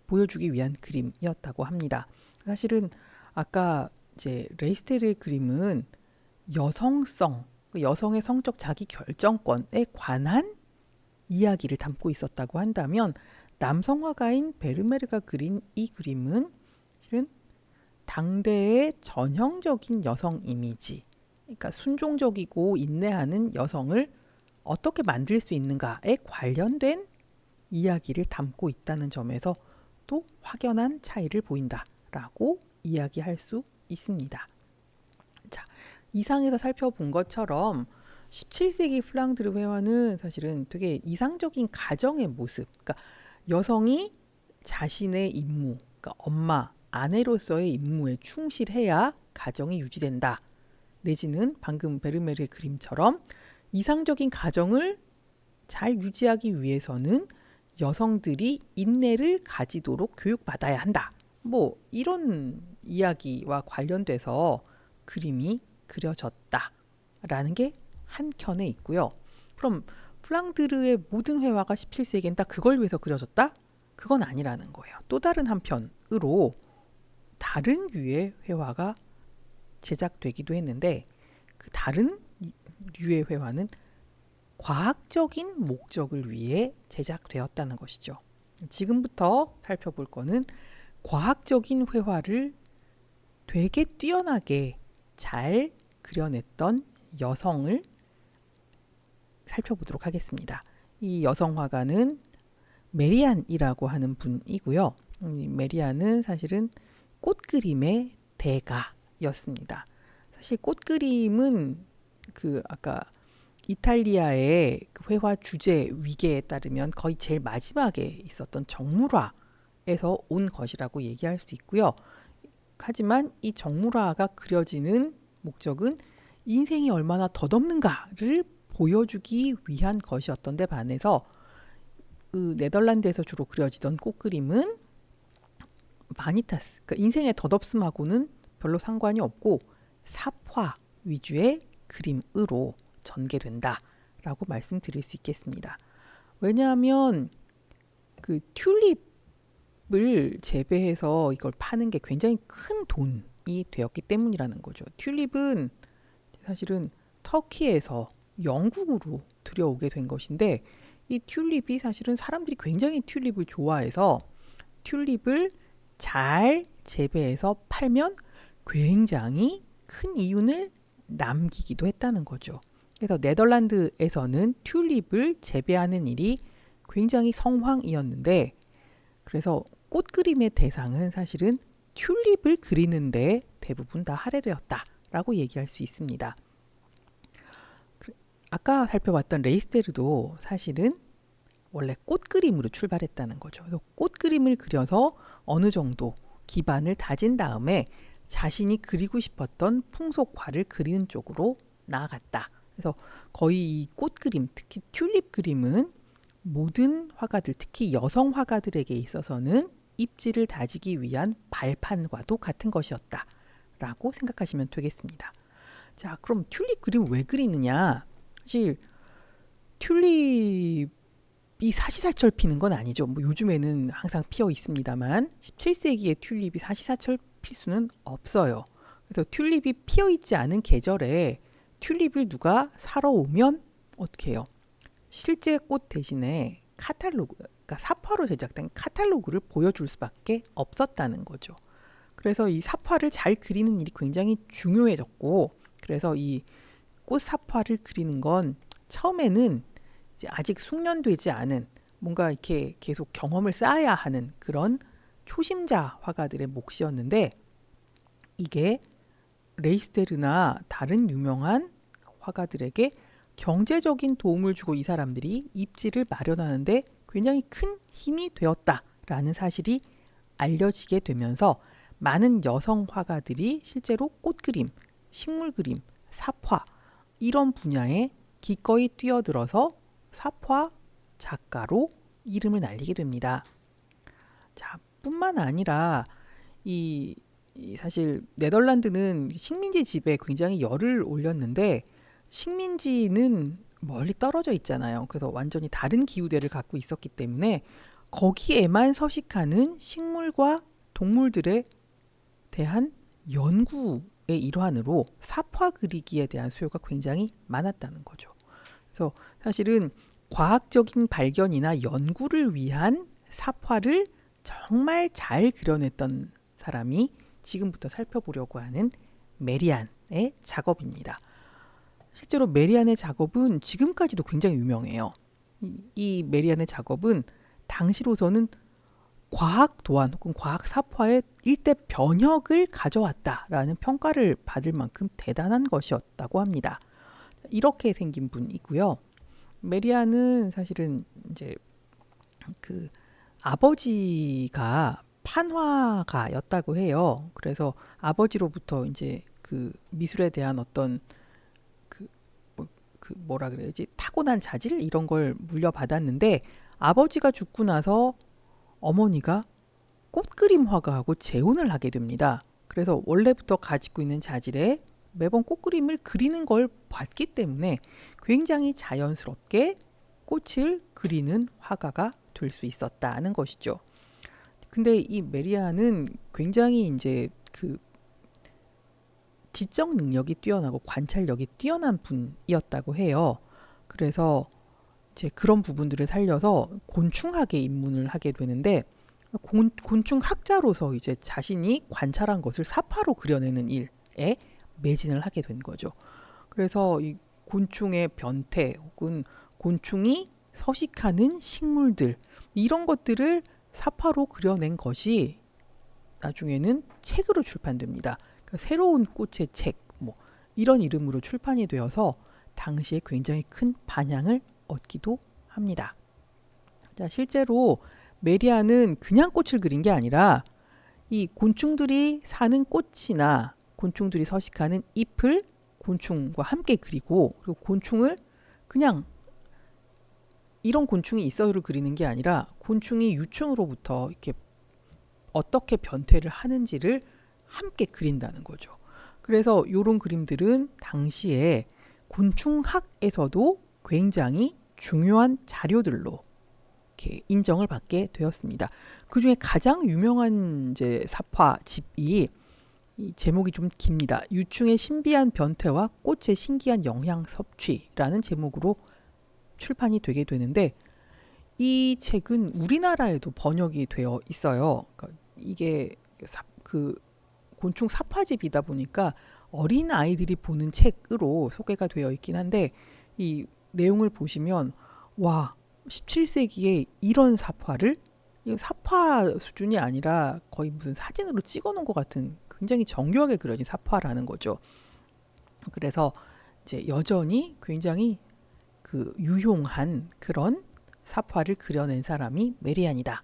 보여주기 위한 그림이었다고 합니다. 사실은 아까 이제 레이스테르의 그림은 여성성, 여성의 성적 자기 결정권에 관한 이야기를 담고 있었다고 한다면, 남성 화가인 베르메르가 그린 이 그림은 실은 당대의 전형적인 여성 이미지에 그러니까 순종적이고 인내하는 여성을 어떻게 만들 수 있는가에 관련된 이야기를 담고 있다는 점에서 또 확연한 차이를 보인다라고 이야기할 수 있습니다. 자, 이상에서 살펴본 것처럼 17세기 플랑드르 회화는 사실은 되게 이상적인 가정의 모습, 그러니까 여성이 자신의 임무, 그러니까 엄마, 아내로서의 임무에 충실해야 가정이 유지된다. 내지는 방금 베르메르의 그림처럼 이상적인 가정을 잘 유지하기 위해서는 여성들이 인내를 가지도록 교육받아야 한다. 뭐 이런 이야기와 관련돼서 그림이 그려졌다라는 게 한켠에 있고요. 그럼 플랑드르의 모든 회화가 17세기엔 딱 그걸 위해서 그려졌다? 그건 아니라는 거예요. 또 다른 한편으로 다른 류의 회화가 제작되기도 했는데 그 다른 류의 회화는 과학적인 목적을 위해 제작되었다는 것이죠. 지금부터 살펴볼 거는 과학적인 회화를 되게 뛰어나게 잘 그려냈던 여성을 살펴보도록 하겠습니다. 이 여성 화가는 메리안이라고 하는 분이고요. 메리안은 사실은 꽃그림의 대가였습니다. 사실 꽃그림은 그 아까 이탈리아의 그 회화 주제 위계에 따르면 거의 제일 마지막에 있었던 정물화에서 온 것이라고 얘기할 수 있고요. 하지만 이 정물화가 그려지는 목적은 인생이 얼마나 덧없는가를 보여주기 위한 것이었던 데 반해서 네덜란드에서 주로 그려지던 꽃그림은 바니타스, 그러니까 인생의 덧없음하고는 별로 상관이 없고 삽화 위주의 그림으로 전개된다라고 말씀드릴 수 있겠습니다. 왜냐하면 그 튤립을 재배해서 이걸 파는 게 굉장히 큰 돈이 되었기 때문이라는 거죠. 튤립은 사실은 터키에서 영국으로 들여오게 된 것인데 이 튤립이 사실은 사람들이 굉장히 튤립을 좋아해서 튤립을 잘 재배해서 팔면 굉장히 큰 이윤을 남기기도 했다는 거죠. 그래서 네덜란드에서는 튤립을 재배하는 일이 굉장히 성황이었는데 그래서 꽃그림의 대상은 사실은 튤립을 그리는데 대부분 다 할애되었다라고 얘기할 수 있습니다. 아까 살펴봤던 레이스테르도 사실은 원래 꽃그림으로 출발했다는 거죠. 그래서 꽃그림을 그려서 어느 정도 기반을 다진 다음에 자신이 그리고 싶었던 풍속화를 그리는 쪽으로 나아갔다. 그래서 거의 이 꽃그림, 특히 튤립 그림은 모든 화가들, 특히 여성 화가들에게 있어서는 입지를 다지기 위한 발판과도 같은 것이었다라고 생각하시면 되겠습니다. 자, 그럼 튤립 그림 왜 그리느냐? 사실 튤립이 사시사철 피는 건 아니죠. 뭐 요즘에는 항상 피어 있습니다만 17세기에 튤립이 사시사철 필 수는 없어요. 그래서 튤립이 피어 있지 않은 계절에 튤립을 누가 사러 오면 어떻게 해요? 실제 꽃 대신에 카탈로그, 그러니까 삽화로 제작된 카탈로그를 보여줄 수밖에 없었다는 거죠. 그래서 이 삽화를 잘 그리는 일이 굉장히 중요해졌고 그래서 이 꽃 삽화를 그리는 건 처음에는 이제 아직 숙련되지 않은 뭔가 이렇게 계속 경험을 쌓아야 하는 그런 초심자 화가들의 몫이었는데 이게 레이스테르나 다른 유명한 화가들에게 경제적인 도움을 주고 이 사람들이 입지를 마련하는데 굉장히 큰 힘이 되었다라는 사실이 알려지게 되면서 많은 여성 화가들이 실제로 꽃그림, 식물그림, 삽화 이런 분야에 기꺼이 뛰어들어서 삽화 작가로 이름을 날리게 됩니다. 자, 뿐만 아니라 이 사실 네덜란드는 식민지 지배에 굉장히 열을 올렸는데 식민지는 멀리 떨어져 있잖아요. 그래서 완전히 다른 기후대를 갖고 있었기 때문에 거기에만 서식하는 식물과 동물들에 대한 연구의 일환으로 삽화 그리기에 대한 수요가 굉장히 많았다는 거죠. 그래서 사실은 과학적인 발견이나 연구를 위한 삽화를 정말 잘 그려냈던 사람이 지금부터 살펴보려고 하는 메리안의 작업입니다. 실제로 메리안의 작업은 지금까지도 굉장히 유명해요. 이 메리안의 작업은 당시로서는 과학 도안 혹은 과학 사파의 일대 변혁을 가져왔다라는 평가를 받을 만큼 대단한 것이었다고 합니다. 이렇게 생긴 분이고요. 메리안은 사실은 이제 그 아버지가 판화가였다고 해요. 그래서 아버지로부터 이제 그 미술에 대한 어떤 그, 뭐라 그래야지, 타고난 자질 이런 걸 물려받았는데, 아버지가 죽고 나서 어머니가 꽃그림 화가하고 재혼을 하게 됩니다. 그래서 원래부터 가지고 있는 자질에 매번 꽃그림을 그리는 걸 봤기 때문에 굉장히 자연스럽게 꽃을 그리는 화가가 될 수 있었다는 것이죠. 근데 이 메리안은 굉장히 이제 그 지적 능력이 뛰어나고 관찰력이 뛰어난 분이었다고 해요. 그래서 이제 그런 부분들을 살려서 곤충학에 입문을 하게 되는데, 곤충학자로서 이제 자신이 관찰한 것을 사파로 그려내는 일에 매진을 하게 된 거죠. 그래서 이 곤충의 변태 혹은 곤충이 서식하는 식물들, 이런 것들을 사파로 그려낸 것이 나중에는 책으로 출판됩니다. 그러니까 새로운 꽃의 책, 뭐 이런 이름으로 출판이 되어서 당시에 굉장히 큰 반향을 얻기도 합니다. 자, 실제로 메리안은 그냥 꽃을 그린 게 아니라 이 곤충들이 사는 꽃이나 곤충들이 서식하는 잎을 곤충과 함께 그리고, 그리고 곤충을 그냥 이런 곤충이 있어요를 그리는 게 아니라 곤충이 유충으로부터 이렇게 어떻게 변태를 하는지를 함께 그린다는 거죠. 그래서 이런 그림들은 당시에 곤충학에서도 굉장히 중요한 자료들로 이렇게 인정을 받게 되었습니다. 그 중에 가장 유명한 이제 사파집이, 이 제목이 좀 깁니다. 유충의 신비한 변태와 꽃의 신기한 영양 섭취라는 제목으로 출판이 되게 되는데, 이 책은 우리나라에도 번역이 되어 있어요. 그러니까 이게 그 곤충 사파집이다 보니까 어린 아이들이 보는 책으로 소개가 되어 있긴 한데, 이 내용을 보시면 와, 17세기에 이런 사파를, 사파 수준이 아니라 거의 무슨 사진으로 찍어 놓은 것 같은 굉장히 정교하게 그려진 사파라는 거죠. 그래서 이제 여전히 굉장히 그 유용한 그런 사파를 그려낸 사람이 메리안이다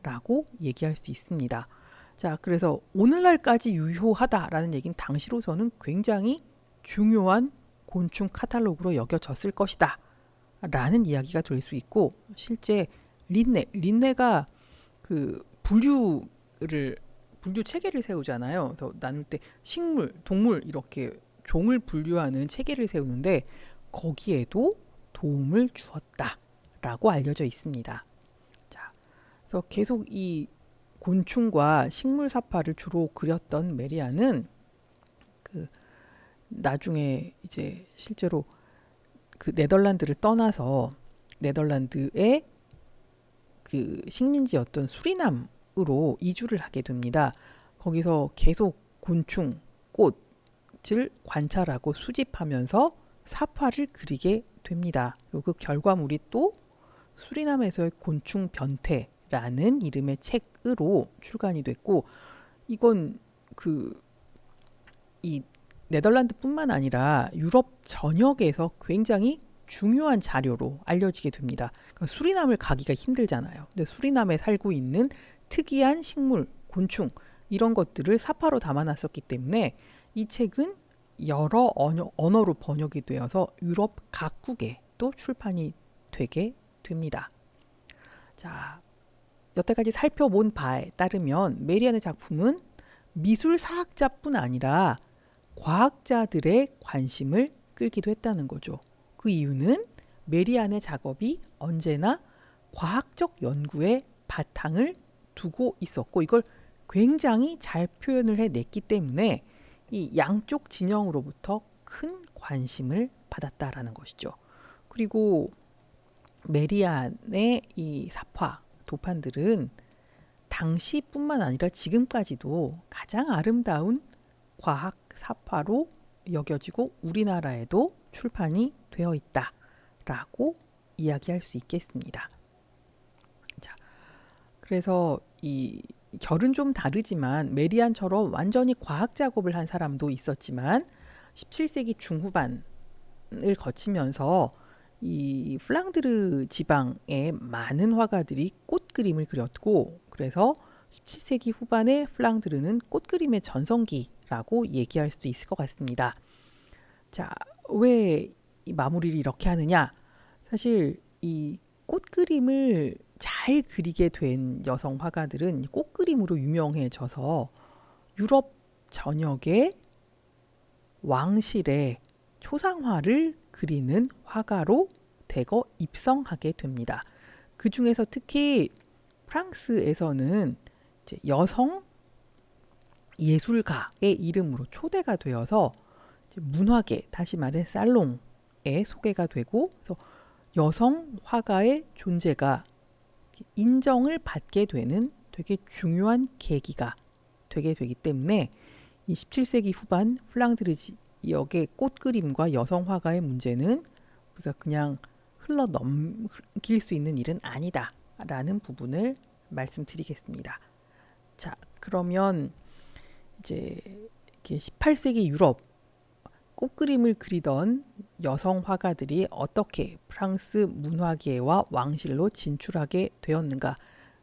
라고 얘기할 수 있습니다. 자, 그래서 오늘날까지 유효하다라는 얘기는 당시로서는 굉장히 중요한 곤충 카탈로그로 여겨졌을 것이다 라는 이야기가 될 수 있고, 실제 린네가 그 분류 체계를 세우잖아요. 그래서 나눌 때 식물, 동물 이렇게 종을 분류하는 체계를 세우는데 거기에도 도움을 주었다라고 알려져 있습니다. 자, 그래서 계속 이 곤충과 식물 사파를 주로 그렸던 메리안은 그 나중에 이제 실제로 그 네덜란드를 떠나서 네덜란드의 그 식민지였던 수리남으로 이주를 하게 됩니다. 거기서 계속 곤충, 꽃을 관찰하고 수집하면서 사파를 그리게 됩니다. 그리고 그 결과물이 또 수리남에서의 곤충 변태라는 이름의 책으로 출간이 됐고, 이건 그 이 네덜란드뿐만 아니라 유럽 전역에서 굉장히 중요한 자료로 알려지게 됩니다. 그러니까 수리남을 가기가 힘들잖아요. 근데 수리남에 살고 있는 특이한 식물, 곤충 이런 것들을 사파로 담아놨었기 때문에 이 책은 여러 언어로 번역이 되어서 유럽 각국에 또 출판이 되게 됩니다. 자, 여태까지 살펴본 바에 따르면 메리안의 작품은 미술사학자뿐 아니라 과학자들의 관심을 끌기도 했다는 거죠. 그 이유는 메리안의 작업이 언제나 과학적 연구에 바탕을 두고 있었고, 이걸 굉장히 잘 표현을 해냈기 때문에 이 양쪽 진영으로부터 큰 관심을 받았다라는 것이죠. 그리고 메리안의 이 사파, 도판들은 당시뿐만 아니라 지금까지도 가장 아름다운 과학 사파로 여겨지고 우리나라에도 출판이 되어 있다라고 이야기할 수 있겠습니다. 자, 그래서 이 결은 좀 다르지만 메리안처럼 완전히 과학 작업을 한 사람도 있었지만 17세기 중후반을 거치면서 이 플랑드르 지방의 많은 화가들이 꽃 그림을 그렸고, 그래서 17세기 후반에 플랑드르는 꽃 그림의 전성기라고 얘기할 수 있을 것 같습니다. 자, 왜 이 마무리를 이렇게 하느냐? 사실 이 꽃 그림을 잘 그리게 된 여성 화가들은 꽃 그림으로 유명해져서 유럽 전역의 왕실의 초상화를 그리는 화가로 대거 입성하게 됩니다. 그 중에서 특히 프랑스에서는 이제 여성 예술가의 이름으로 초대가 되어서 이제 문화계, 다시 말해 살롱에 소개가 되고, 그래서 여성 화가의 존재가 인정을 받게 되는 되게 중요한 계기가 되게 되기 때문에 이 17세기 후반 플랑드르 지역의 꽃 그림과 여성 화가의 문제는 우리가 그냥 흘러 넘길 수 있는 일은 아니다라는 부분을 말씀드리겠습니다. 자, 그러면 이제 18세기 유럽 꽃 그림을 그리던 여성 화가들이 어떻게 프랑스 문화계와 왕실로 진출하게 되었는가,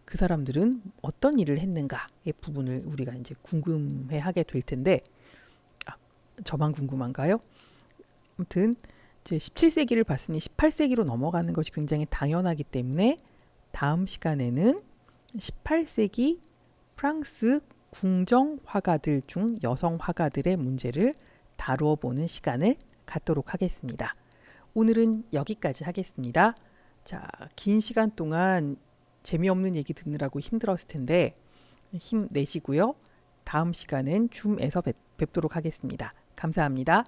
그 사람들은 어떤 일을 했는가의 부분을 우리가 이제 궁금해하게 될 텐데, 저만 궁금한가요? 아무튼 이제 17세기를 봤으니 18세기로 넘어가는 것이 굉장히 당연하기 때문에 다음 시간에는 18세기 프랑스 궁정 화가들 중 여성 화가들의 문제를 다루어 보는 시간을 갖도록 하겠습니다. 오늘은 여기까지 하겠습니다. 자, 긴 시간 동안 재미없는 얘기 듣느라고 힘들었을 텐데 힘내시고요. 다음 시간엔 줌에서 뵙도록 하겠습니다. 감사합니다.